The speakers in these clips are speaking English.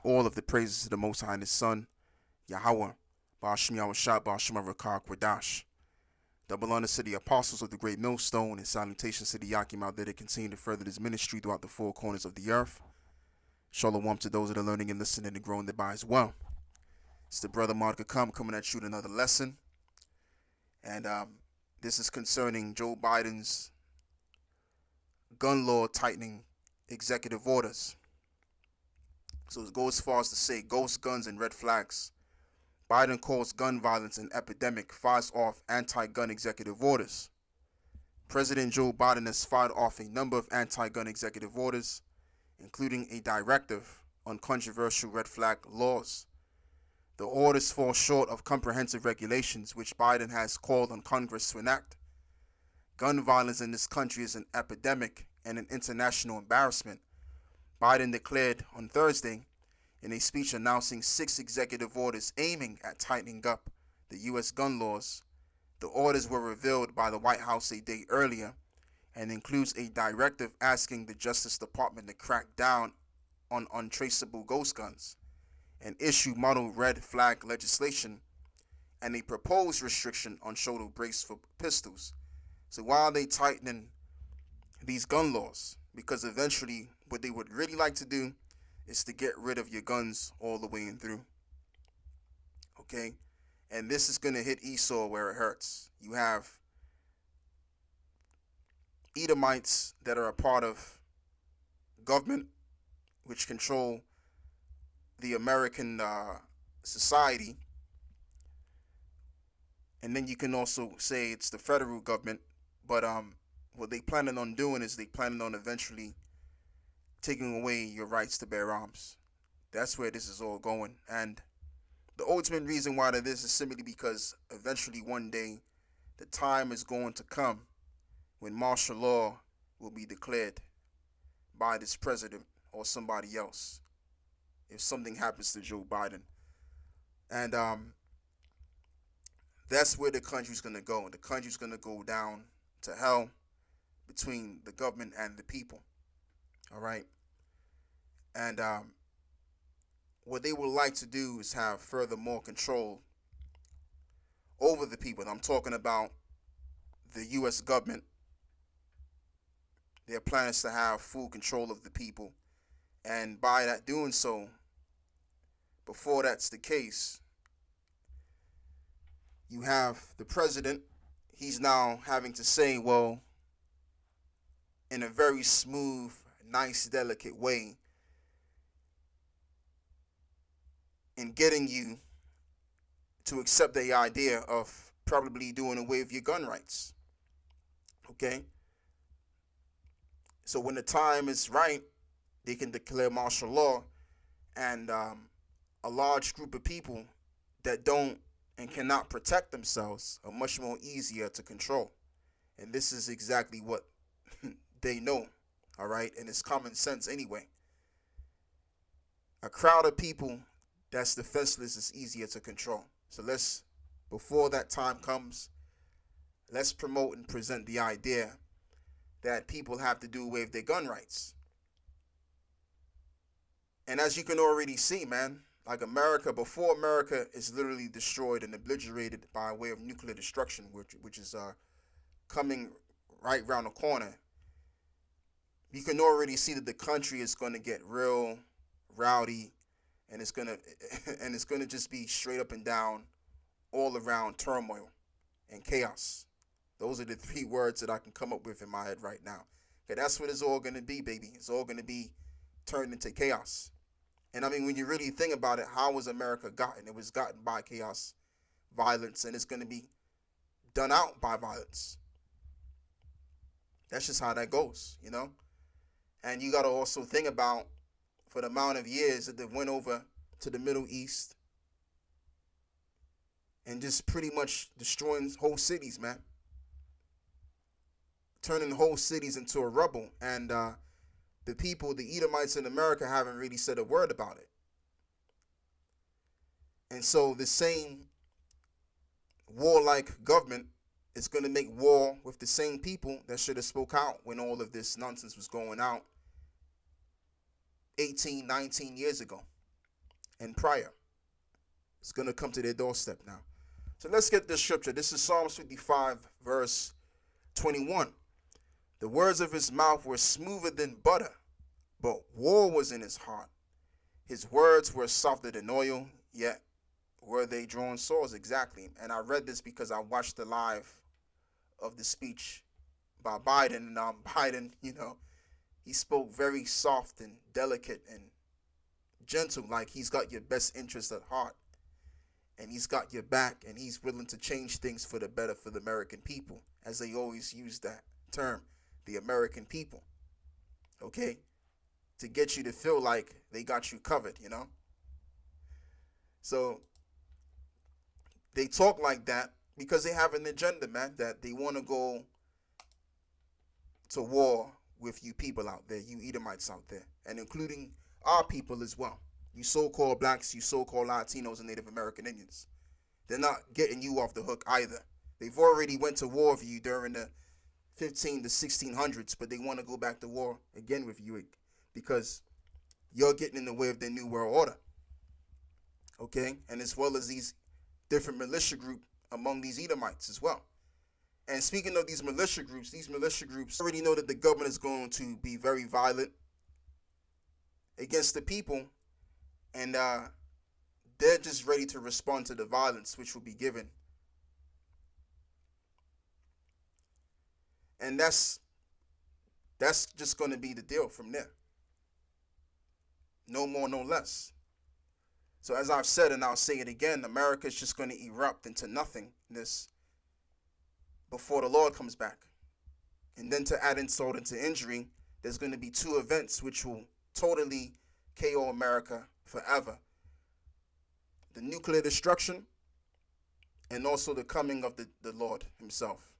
all of the praises to the Most High and His Son, Yahweh, Ba'ashim Yahushua, Ba'ashim Rakah Kwadash. Double honor to the apostles of the great millstone, and salutations to the Yakim out there that continue to further this ministry throughout the four corners of the earth. Shalom to those that are learning and listening and growing thereby as well. It's the brother Mark coming at you with another lesson. And this is concerning Joe Biden's gun law tightening executive orders. So it goes as far as to say ghost guns and red flags. Biden calls gun violence an epidemic, fires off anti-gun executive orders. President Joe Biden has fired off a number of anti-gun executive orders, including a directive on controversial red flag laws. The orders fall short of comprehensive regulations which Biden has called on Congress to enact. Gun violence in this country is an epidemic and an international embarrassment, Biden declared on Thursday in a speech announcing 6 executive orders aiming at tightening up the U.S. gun laws. The orders were revealed by the White House a day earlier and includes a directive asking the Justice Department to crack down on untraceable ghost guns and issue model red flag legislation and a proposed restriction on shoulder brace for pistols. So while they tightening these gun laws, because eventually what they would really like to do is to get rid of your guns all the way and through. Okay? And this is going to hit Esau where it hurts. You have Edomites that are a part of government, which control the American society. And then you can also say it's the federal government. But what they planning on doing is they planning on eventually taking away your rights to bear arms. That's where this is all going. And the ultimate reason why that is simply because eventually one day the time is going to come when martial law will be declared by this president or somebody else if something happens to Joe Biden. And that's where the country's going to go. The country's going to go down to hell between the government and the people. All right. And what they would like to do is have furthermore control over the people. And I'm talking about the U.S. government. Their plan is to have full control of the people. And by that doing so, before that's the case, you have the president. He's now having to say, well, in a very smooth, nice, delicate way, in getting you to accept the idea of probably doing away with your gun rights. Okay? So when the time is right, they can declare martial law, and a large group of people that don't and cannot protect themselves are much more easier to control. And this is exactly what they know, all right? And it's common sense anyway. A crowd of people that's defenseless is easier to control. So before that time comes, let's promote and present the idea that people have to do away with their gun rights. And as you can already see, man, like before America is literally destroyed and obliterated by way of nuclear destruction, which is coming right around the corner, you can already see that the country is going to get real rowdy, and it's gonna just be straight up and down, all around turmoil and chaos. Those are the 3 words that I can come up with in my head right now. Okay, that's what it's all gonna be, baby. It's all gonna be turned into chaos. And I mean, when you really think about it, how was America gotten? It was gotten by chaos, violence, and it's gonna be done out by violence. That's just how that goes, you know? And you gotta also think about, for the amount of years that they went over to the Middle East and just pretty much destroying whole cities, man. Turning whole cities into a rubble. And the people, the Edomites in America, haven't really said a word about it. And so the same warlike government is going to make war with the same people that should have spoke out when all of this nonsense was going out 18, 19 years ago. and prior. It's going to come to their doorstep now. So let's get this scripture. This is Psalms 55, verse 21. The words of his mouth were smoother than butter, but war was in his heart. His words were softer than oil, yet were they drawn swords. Exactly. And I read this because I watched the live of the speech by Biden. And Biden, he spoke very soft and delicate and gentle, like he's got your best interest at heart. And he's got your back, and he's willing to change things for the better for the American people, as they always use that term, the American people. Okay? To get you to feel like they got you covered, So they talk like that because they have an agenda, man, that they want to go to war with you people out there, you Edomites out there, and including our people as well. You so-called blacks, you so-called Latinos and Native American Indians. They're not getting you off the hook either. They've already went to war with you during the 15 to 1600s, but they want to go back to war again with you because you're getting in the way of their new world order. Okay? And as well as these different militia groups among these Edomites as well. And speaking of these militia groups already know that the government is going to be very violent against the people, and they're just ready to respond to the violence which will be given. And that's just going to be the deal from there. No more, no less. So as I've said, and I'll say it again, America is just going to erupt into nothingness before the Lord comes back. And then to add insult into injury, there's going to be two events which will totally KO America forever. The nuclear destruction, and also the coming of the Lord himself.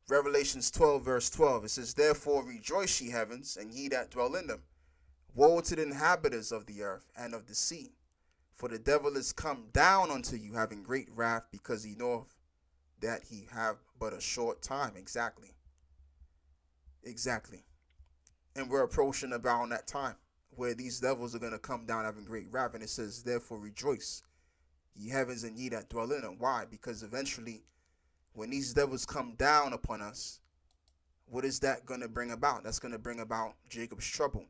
Revelations 12, verse 12, it says, "Therefore rejoice, ye heavens, and ye that dwell in them. Woe to the inhabitants of the earth and of the sea, for the devil is come down unto you, having great wrath, because he knoweth that he have but a short time." Exactly. And we're approaching about that time where these devils are going to come down having great wrath. And it says, "Therefore rejoice, ye heavens, and ye that dwell in them." Why? Because eventually, when these devils come down upon us, what is that going to bring about? That's going to bring about Jacob's trouble.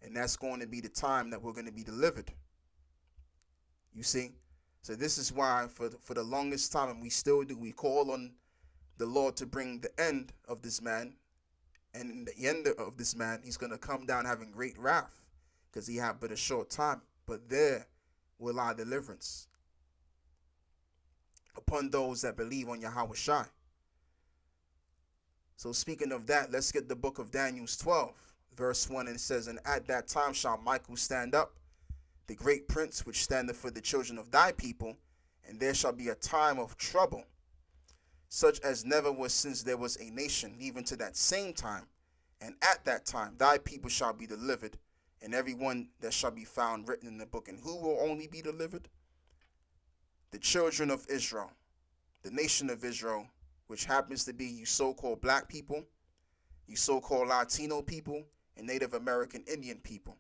And that's going to be the time that we're going to be delivered. You see? So this is why for the longest time, and we still do, we call on the Lord to bring the end of this man. And in the end of this man, he's going to come down having great wrath, because he had but a short time. But there will lie deliverance upon those that believe on Yahweh Shai. So speaking of that, let's get the book of Daniel 12, verse 1, and it says, "And at that time shall Michael stand up, the great prince which standeth for the children of thy people, and there shall be a time of trouble, such as never was since there was a nation, even to that same time. And at that time thy people shall be delivered, and every one that shall be found written in the book." And who will only be delivered? The children of Israel, the nation of Israel, which happens to be you so-called black people, you so-called Latino people, and Native American Indian people.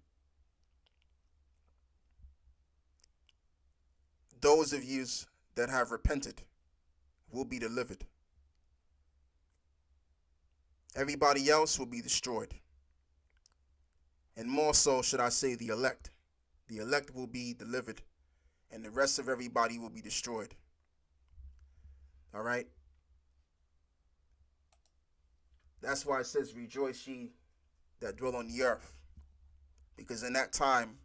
Those of you that have repented will be delivered. Everybody else will be destroyed. And more so, should I say, the elect. The elect will be delivered, and the rest of everybody will be destroyed. All right? That's why it says, "Rejoice ye that dwell on the earth," because in that time,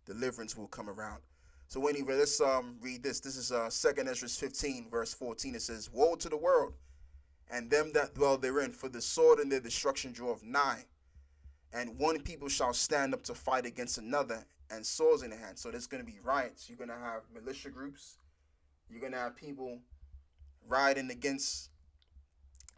deliverance will come around. So anyway, let's read this. This is 2 Ezra 15, verse 14. It says, "Woe to the world, and them that dwell therein, for the sword and their destruction draweth nigh. And one people shall stand up to fight against another, and swords in their hand." So there's going to be riots. You're going to have militia groups. You're going to have people rioting against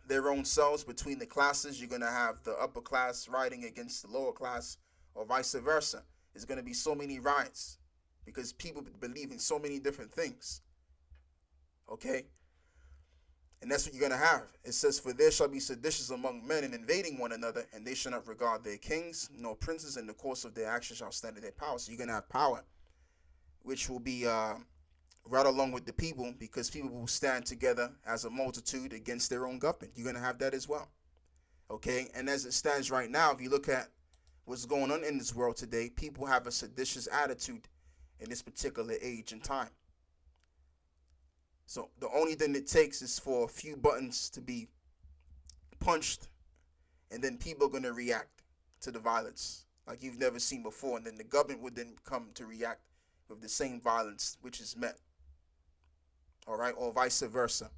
their own selves between the classes. You're going to have the upper class rioting against the lower class, or vice versa. There's going to be so many riots because people believe in so many different things. Okay? And that's what you're going to have. It says, "For there shall be seditious among men, and invading one another, and they shall not regard their kings nor princes, and the course of their actions shall stand in their power." So you're going to have power, which will be right along with the people, because people will stand together as a multitude against their own government. You're going to have that as well. Okay? And as it stands right now, if you look at what's going on in this world today, people have a seditious attitude in this particular age and time. So the only thing it takes is for a few buttons to be punched, and then people are going to react to the violence like you've never seen before. And then the government would then come to react with the same violence which is met. All right, or vice versa.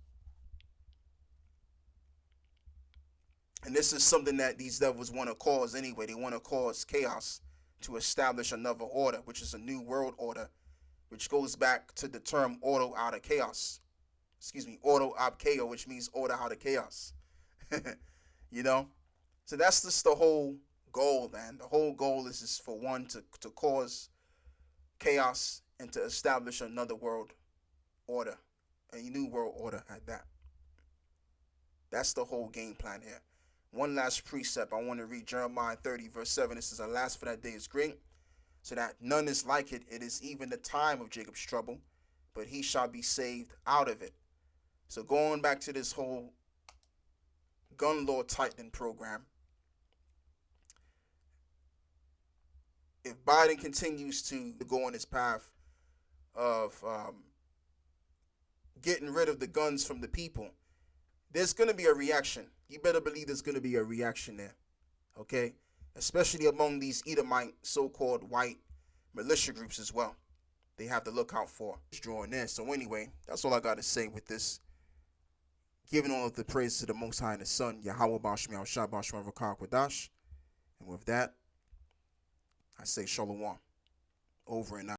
And this is something that these devils want to cause anyway. They want to cause chaos to establish another order, which is a new world order, which goes back to the term ordo out of chaos. Ordo ab chaos, which means order out of chaos. You know? So that's just the whole goal, man. The whole goal is just for one to cause chaos and to establish another world order, a new world order at that. That's the whole game plan here. One last precept. I want to read Jeremiah 30, verse 7. It says, "Alas, for that day is great, so that none is like it. It is even the time of Jacob's trouble, but he shall be saved out of it." So going back to this whole gun law tightening program, if Biden continues to go on his path of getting rid of the guns from the people, there's going to be a reaction. You better believe there's going to be a reaction there, okay? Especially among these Edomite so-called white militia groups as well. They have to look out for. It's drawing in. So anyway, that's all I got to say with this. Giving all of the praise to the Most High and His Son, Yahweh Bashmi Al-Shah Bashma Rakar Kwadash. And with that, I say Shalom. Over and out.